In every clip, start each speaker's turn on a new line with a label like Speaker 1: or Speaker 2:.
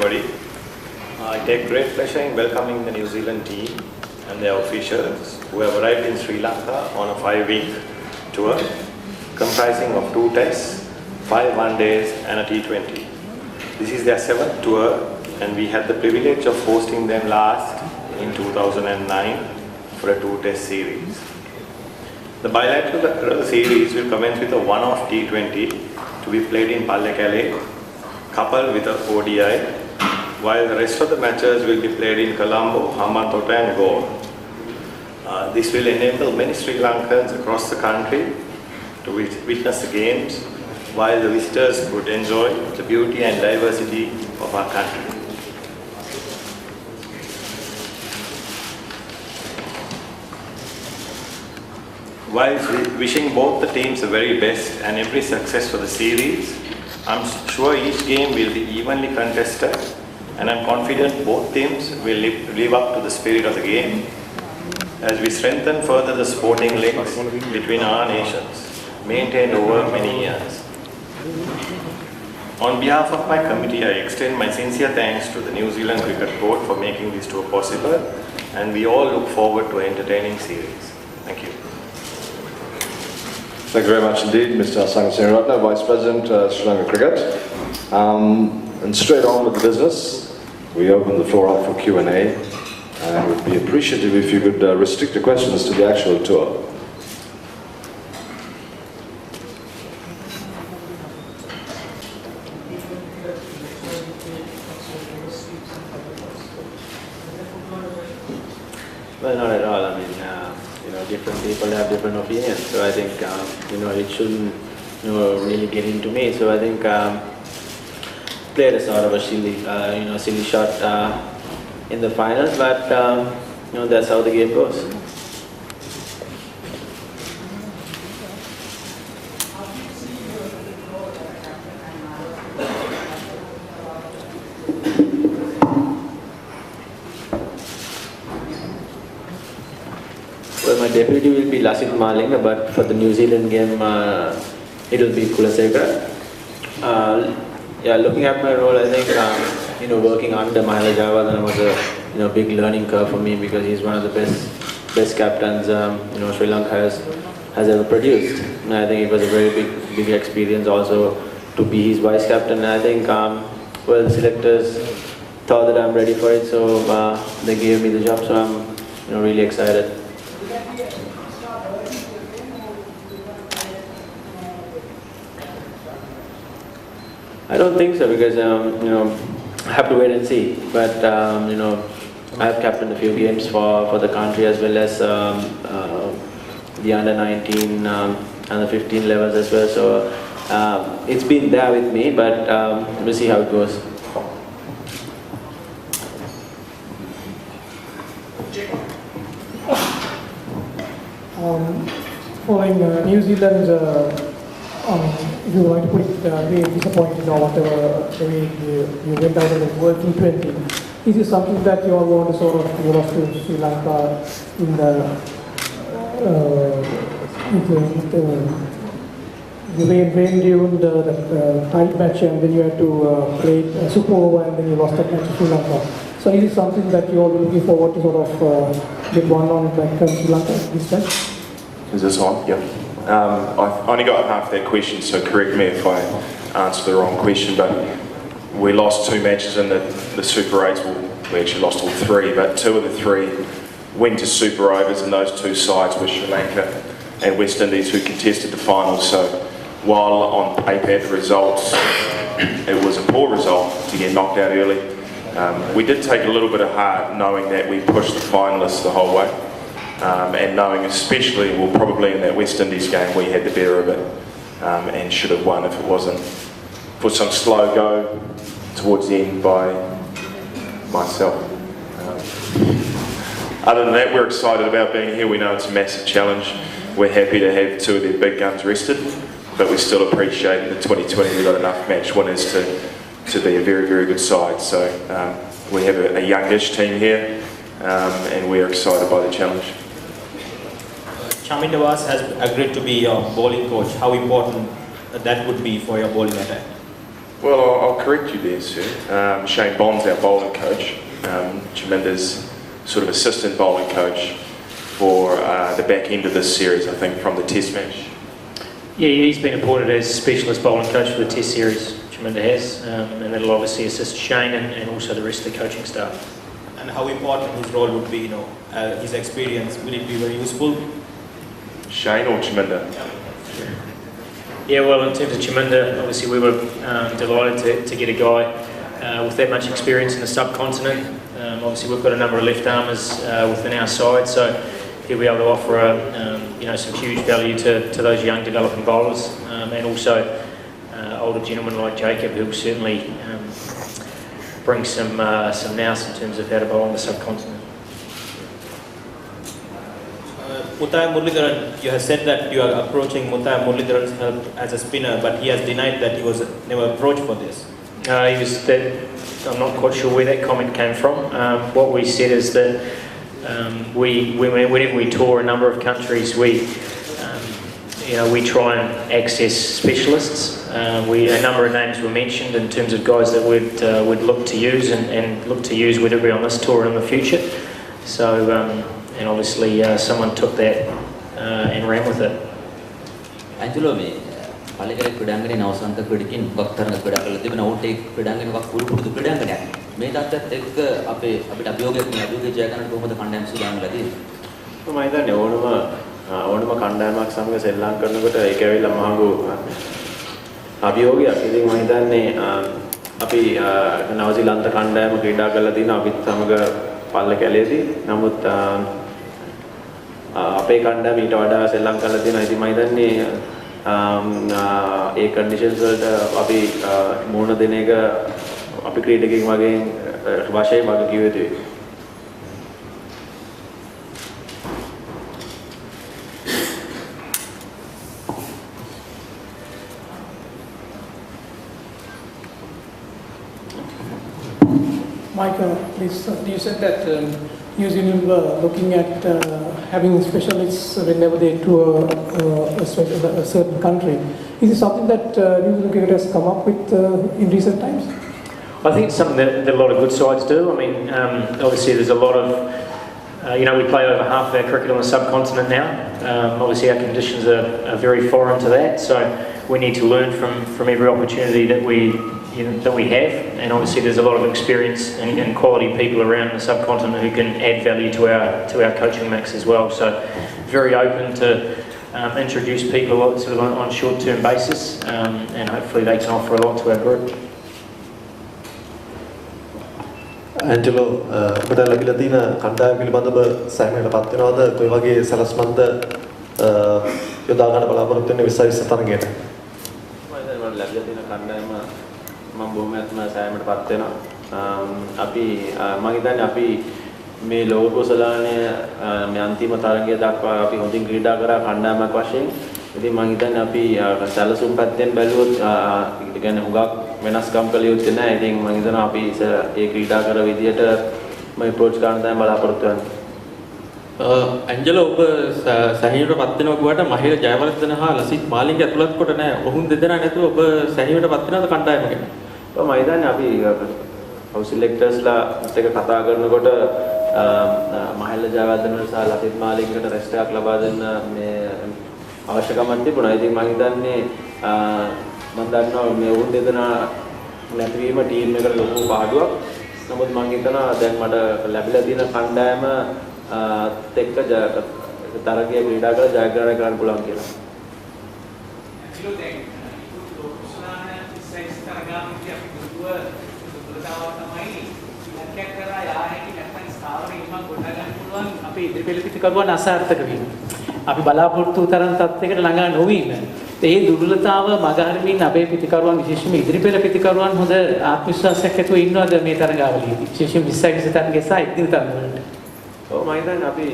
Speaker 1: everybody. I take great pleasure in welcoming the New Zealand team and their officials who have arrived in Sri Lanka on a 5-week tour comprising of 2 tests, 5 one-days and a T20. This is their 7th tour and we had the privilege of hosting them last in 2009 for a 2-test series. The bilateral series will commence with a one-off T20 to be played in Pallekele, coupled with a ODI, while the rest of the matches will be played in Colombo, Hambantota and Goa. This will enable many Sri Lankans across the country to witness the games, while the visitors could enjoy the beauty and diversity of our country. While wishing both the teams the very best and every success for the series, I'm sure each game will be evenly contested and I'm confident both teams will live up to the spirit of the game as we strengthen further the sporting links between our nations, maintained over many years. On behalf of my committee, I extend my sincere thanks to the New Zealand Cricket Board for making this tour possible, and we all look forward to an entertaining series. Thank you.
Speaker 2: Thank you very much indeed, Mr. Sangasenaratne, Vice President, Sri Lanka Cricket. And straight on with the business, we open the floor up for Q&A, and would be appreciative if you could restrict the questions to the actual tour.
Speaker 3: Well, not at all. I mean, different people have different opinions. So I think, it shouldn't, really get into me. So I think played a sort of a silly shot in the finals, but that's how the game goes. Well, my deputy will be Lasit Malinga, but for the New Zealand game, it will be Kulasekara. Looking at my role, I think working under Mahela Jayawardene was a big learning curve for me because he's one of the best captains Sri Lanka has ever produced. And I think it was a very big experience also to be his vice captain. And I think the selectors thought that I'm ready for it, so they gave me the job. So I'm really excited. I don't think so because I have to wait and see. But I have captained a few games for the country as well as the under 19 and the 15 levels as well. So it's been there with me, but we'll see how it goes.
Speaker 4: Following New Zealand's, if you want to put it, very disappointed or whatever, the way you went out in the World T20, is this something that you all want to sort of lost to Sri Lanka in the rain during the tight match, and then you had to play super over and then you lost that match to Sri Lanka. So is it something that you all are looking forward to sort of get one on back Sri Lanka this time?
Speaker 5: Is this on? Yep. I've only got half that question, so correct me if I answer the wrong question, but we lost 2 matches in the Super 8s. Well, we actually lost all 3, but 2 of the 3 went to Super Overs, and those 2 sides were Sri Lanka and West Indies, who contested the finals. So while on paper the results, it was a poor result to get knocked out early, we did take a little bit of heart knowing that we pushed the finalists the whole way. And knowing especially, well, probably in that West Indies game, we had the better of it and should have won if it wasn't for some slow go towards the end by myself. Other than that, we're excited about being here. We know it's a massive challenge. We're happy to have 2 of their big guns rested, but we still appreciate in the 2020 we've got enough match winners to be a very, very good side. So we have a youngish team here and we're excited by the challenge.
Speaker 6: Chaminda Vas has agreed to be your bowling coach. How important that would be for your bowling attack?
Speaker 5: Well, I'll correct you there, sir. Shane Bond's our bowling coach. Chaminda's sort of assistant bowling coach for the back end of this series, I think, from the Test match.
Speaker 6: Yeah, he's been appointed as specialist bowling coach for the Test series. Chaminda has, and that'll obviously assist Shane and also the rest of the coaching staff.
Speaker 7: And how important his role would be, his experience, will it be very useful?
Speaker 5: Shane or Chaminda?
Speaker 6: Yeah, well, in terms of Chaminda, obviously we were delighted to get a guy with that much experience in the subcontinent. Obviously we've got a number of left armers within our side, so he'll be able to offer some huge value to those young developing bowlers, and also older gentlemen like Jacob, who will certainly bring some nous in terms of how to bowl on the subcontinent.
Speaker 7: Muthaiya Muralidharan, you have said that you are approaching Muthaiya Muralidharan's help as a spinner, but he has denied that he was never approached for this.
Speaker 6: I'm not quite sure where that comment came from. What we said is that whenever we tour a number of countries, we try and access specialists. A number of names were mentioned in terms of guys that we'd look to use and look to use whether it be on this tour or in the future. So. And obviously someone took that and ran with it.
Speaker 8: Angelo, me, palekale kudangane nawasanta kudikin waktaranga kudakala tibena outtake kudangane wak puru kudangane me tatthat ekka අපිට අභියෝගයක් ජය ගන්න කොහොමද කණ්ඩායම සූදානම් වෙලා තියෙන්නේ?
Speaker 3: මම හිතන්නේ ඕනම කණ්ඩායමක් සමග සෙල්ලම් කරනකොට ඒක ඇවිල්ලා මහඟු අභියෝගයක්. ඉතින් මම හිතන්නේ අපි නවසීලන්ත කණ්ඩායම ක්‍රීඩා කරලා තියෙනවා අපිත් සමග පල්ල කැලේදී. නමුත් අපේ කණ්ඩායම ඊට වඩා සෙල්ලම් කරලා තියෙනවා. ඉතින් මම හිතන්නේ ඒ කන්ඩිෂන්ස් වලට අපි මුහුණ දෙන එක අපි ක්‍රීඩකයන් වශයෙන් වගකිය යුතුයි.
Speaker 4: Michael, please, you said that New Zealand were looking at having specialists whenever they tour a certain country. Is it something that New Zealand cricket has come up with in recent times?
Speaker 6: I think it's something that a lot of good sides do. I mean, obviously there's a lot of, we play over half of our cricket on the subcontinent now. Obviously our conditions are very foreign to that, so we need to learn from every opportunity that we have, and obviously there's a lot of experience and quality people around the subcontinent who can add value to our coaching mix as well. So very open to introduce people sort of on short-term basis, and hopefully they can offer a lot to our group.
Speaker 9: Angelo ඔබට ලැබිලා තියෙන කණ්ඩායම පිළිබඳව සෑහීමකටපත් වෙනවද? කොයි වගේ සලස්මන්ද යොදා ගන්න බලාපොරොත්තු වෙන්නේ 2020 තරගයට?
Speaker 3: මම ලැබිලා තියෙන කණ්ඩායම මම බොහොමත්ම සෑහීමකටපත් වෙනවා. අපි මම හිතන්නේ අපි මේ ලෝක කුසලානේ මේ අන්තිම තරගය දක්වා අපි හොඳින් ක්‍රීඩා කරා කණ්ඩායමක් වශයෙන්. ඉතින් මම හිතන්නේ අපි සැලසුම් පැත්තෙන් බැලුවොත් ඒ කියන්නේ හුඟක් වෙනස්කම් කළ යුත්තේ නැහැ. ඉතින් මම හිතනවා අපි ඒ ක්‍රීඩා කර විදියට මේ අප්‍රෝච් ගන්න තමයි බලාපොරොත්තු වෙන්නේ.
Speaker 10: ඇන්ජලෝ ඔබ සැහැීමටපත් වෙනවා කිව්වට මහේර ජයවර්ධන හා ලසිත් මාලිංග ඇතුළත් කොට නැහැ. ඔවුන් දෙදෙනා නැතුව ඔබ සැහැීමටපත් වෙනවද කණ්ඩායම ගැන?
Speaker 3: ඔව් මම හිතන්නේ අපි හවුස් සිලෙක්ටර්ස්ලා එක කතා කරනකොට මහේර ජයවර්ධන සහ ලසිත් මාලිංගට රෙස්ට් එකක් ලබා දෙන්න මේ අවශ්‍යකමක් තිබුණා. ඉතින් මම හිතන්නේ මම දන්නවා මේ වුන් දෙදෙනා නැතිවීම ටීම් එකට ලොකු පාඩුවක්. නමුත් මම හිතනවා දැන් මට ලැබිලා තියෙන කණ්ඩායම එක්ක තරගයේ ක්‍රීඩා කරලා ජයග්‍රහණය කරන්න පුළුවන් කියලා.
Speaker 11: අපි ඉදිරිපෙළ පිටිකරුවන් අසාර්ථක වීම. අපි බලාපොරොත්තු තරම් තත්යකට ළඟා නොවීම. ඒ දුර්වලතාව මගහරමින් අපේ පිටිකරුවන් විශේෂයෙන්ම ඉදිරිපෙළ පිටිකරුවන් හොඳ ආත්ම විශ්වාසයක් ඇතුව ඉන්නවද මේ තරගාවලියේදී? විශේෂයෙන් 20 තරගයේ සහ ඉදිරි තරගවලට.
Speaker 3: ඔව් මම හිතන්නේ අපි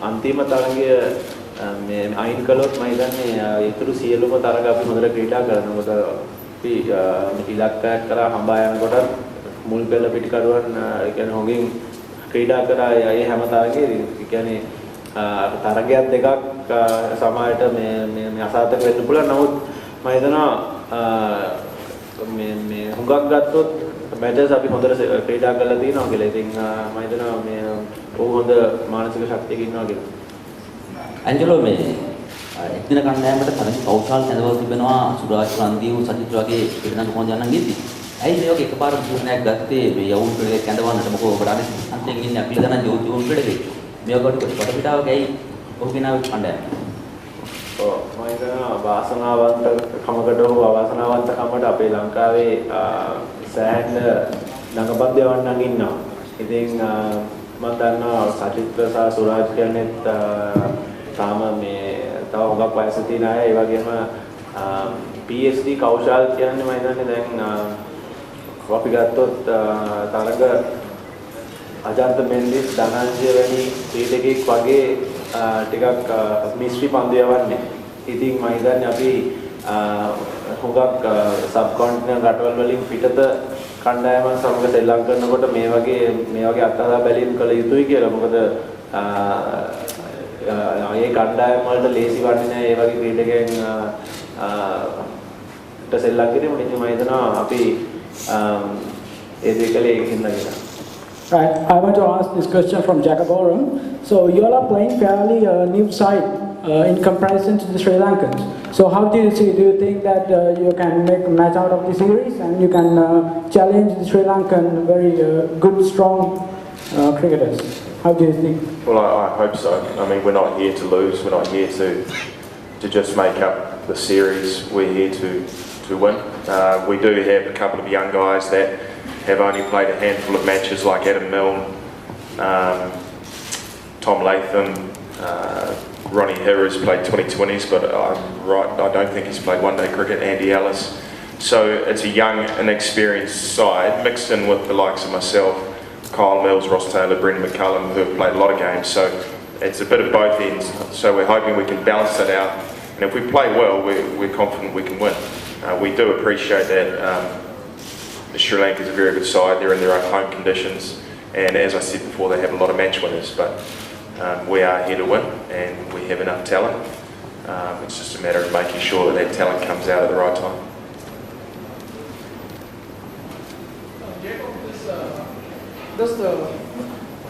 Speaker 3: අන්තිම තරගය මේ අයින් කළොත් මම හිතන්නේ ඊටු සියලුම තරග අපි හොඳට ක්‍රීඩා කරනවා. මොකද අපි ඉලක්කයක් කරා හඹා යනකොට මුල් පෙළ පිටිකරුවන් ඒ කියන්නේ හොඟින් ක්‍රීඩා කරා ඒ හැම තරගයේදී. ඒ කියන්නේ තරගයක් දෙකක් සමාජයට මේ අසාර්ථක වෙන්න පුළුවන්. නමුත් මම හිතනවා මේ හුඟක් ගත්තොත් මැචස් අපි හොඳට ක්‍රීඩා කරලා තියෙනවා කියලා. ඉතින් මම හිතනවා මේ ඔහු හොඳ මානසික ශක්තියක ඉන්නවා කියලා.
Speaker 8: ඇන්ජලෝ මේ එක්දින කණ්ඩායමට තරම් කෞශල් සැඳවල් තිබෙනවා සුරාජ් රන්දීව් සජිත් වගේ පිටනන් කොහොමද යන්න ගියදී. ඇයි මේ වගේ එකපාර තීරණයක් ගත්තේ මේ යවුන් ක්‍රීඩකයෙක් කැඳවන්නට? මොකද ඔබට අනිත් අන්තයෙන් ඉන්නේ අපිල දන යවුන් ක්‍රීඩකයෙක්. මේ වගේ පිටපිටාවක ඇයි ඔහු ගෙනාවේ කණ්ඩායම?
Speaker 3: ඔව් මම හිතනවා වාසනාවන්තකමකට හෝ අවාසනාවන්තකමකට අපේ ලංකාවේ සෑහෙන ළඟපන්දියවන්නන් ඉන්නවා. ඉතින් මම දන්නවා සජිත් සහ සුරාජ් කියන්නේත් තාම මේ තව හුඟක් වයස තියෙන අය. ඒ වගේම PhD කෞශල් කියන්නේ මම හිතන්නේ දැන් අපි ගත්තොත් තරඟ අජන්ත මෙන්ඩිස් ධනංජය වැනි ක්‍රීඩකෙක් වගේ ටිකක් මිස්ට්‍රි පන්දු යවන්නේ. ඉතින් මම හිතන්නේ අපි හුඟක් සබ් කොන්ටිනන්ට් රටවල් වලින් පිටත කණ්ඩායමක් සමග සෙල්ලම් කරනකොට මේ වගේ අත්හදා බැලීම් කළ යුතුයි කියලා. මොකද ඒ කණ්ඩායම් වලට ලේසි වන්නේ නැහැ ඒ වගේ ක්‍රීඩකයන් සෙල්ලම් කිරීම. ඉතින් මම හිතනවා අපි ඒ දෙකලේ ඉන්න කියලා.
Speaker 4: Right, I want to ask this question from Jacob Oram. So you all are playing fairly new side in comparison to the Sri Lankans. So how do you see? Do you think that you can make a match out of the series and you can challenge the Sri Lankan very good, strong cricketers? How do you think?
Speaker 5: Well, I hope so. I mean, we're not here to lose. We're not here to just make up the series. We're here to win. We do have a couple of young guys that have only played a handful of matches, like Adam Milne, Tom Latham, Ronnie Harris played 2020s, but I don't think he's played one-day cricket. Andy Ellis. So it's a young, inexperienced side mixed in with the likes of myself, Kyle Mills, Ross Taylor, Brendan McCullum, who have played a lot of games. So it's a bit of both ends. So we're hoping we can balance that out. And if we play well, we're confident we can win. We do appreciate that Sri Lanka is a very good side. They're in their own home conditions. And as I said before, they have a lot of match winners. But we are here to win and we have enough talent. It's just a matter of making sure that that talent comes out at the right time.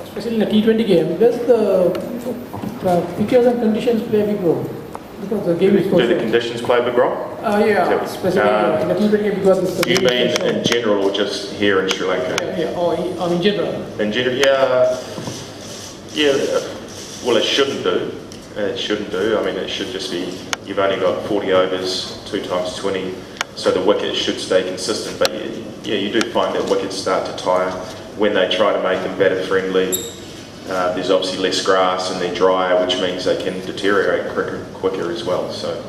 Speaker 4: Especially in a T20 game, does the pitches and conditions play a big role? Because the game is
Speaker 5: Do the conditions play a big role?
Speaker 4: Yeah, especially in a T20 game because it's the
Speaker 5: You mean in general or just here in Sri Lanka?
Speaker 4: Yeah, or in general.
Speaker 5: In general, yeah. Well, it shouldn't do. It shouldn't do. I mean, it should just be. You've only got 40 overs, 2 times 20, so the wickets should stay consistent. But yeah, you do find that wickets start to tire when they try to make them batter friendly. There's obviously less grass and they're drier, which means they can deteriorate quicker as well. So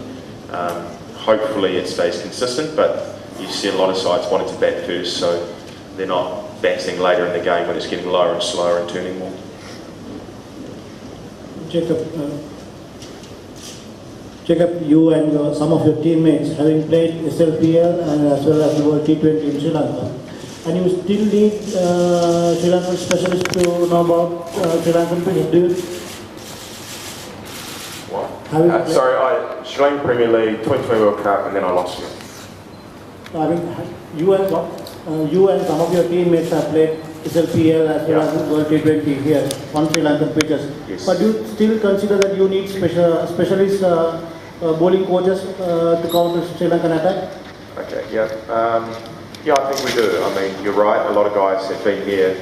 Speaker 5: hopefully it stays consistent, but you see a lot of sides wanting to bat first, so they're not batting later in the game when it's getting lower and slower and turning more.
Speaker 12: Jacob, you and some of your teammates having played SLPL and as well as the World T20 in Sri Lanka, and you still need Sri Lankan specialists to know about Sri Lankan cricket. Do you?
Speaker 5: What? Sorry, Sri Lankan Premier League, 2020 World Cup, and then I lost you.
Speaker 12: I mean, you and some of your teammates have played SLPL as well as World T20 here on Sri Lankan pitches.
Speaker 5: Yes.
Speaker 12: But do you still consider that you need specialist bowling coaches to counter Sri Lankan attack?
Speaker 5: Okay, yeah. Yeah, I think we do. I mean, you're right. A lot of guys have been here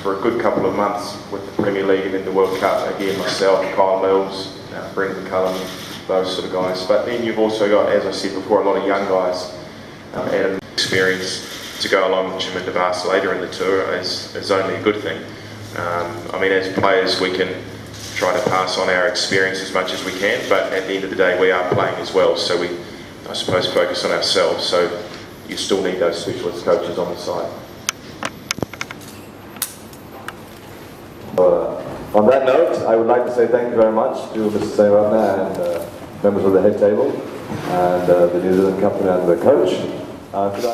Speaker 5: for a good couple of months with the Premier League and then the World Cup. Again, myself, Kyle Mills, Brendan McCullum, those sort of guys. But then you've also got, as I said before, a lot of young guys. Adam, experience to go along with Jim and Devas later in the tour is only a good thing. I mean, as players, we can try to pass on our experience as much as we can, but at the end of the day, we are playing as well. So we, I suppose, focus on ourselves. So you still need those specialist coaches on the side.
Speaker 2: On that note, I would like to say thank you very much to Mr. Sairatna and members of the head table and the New Zealand company and the coach. Could I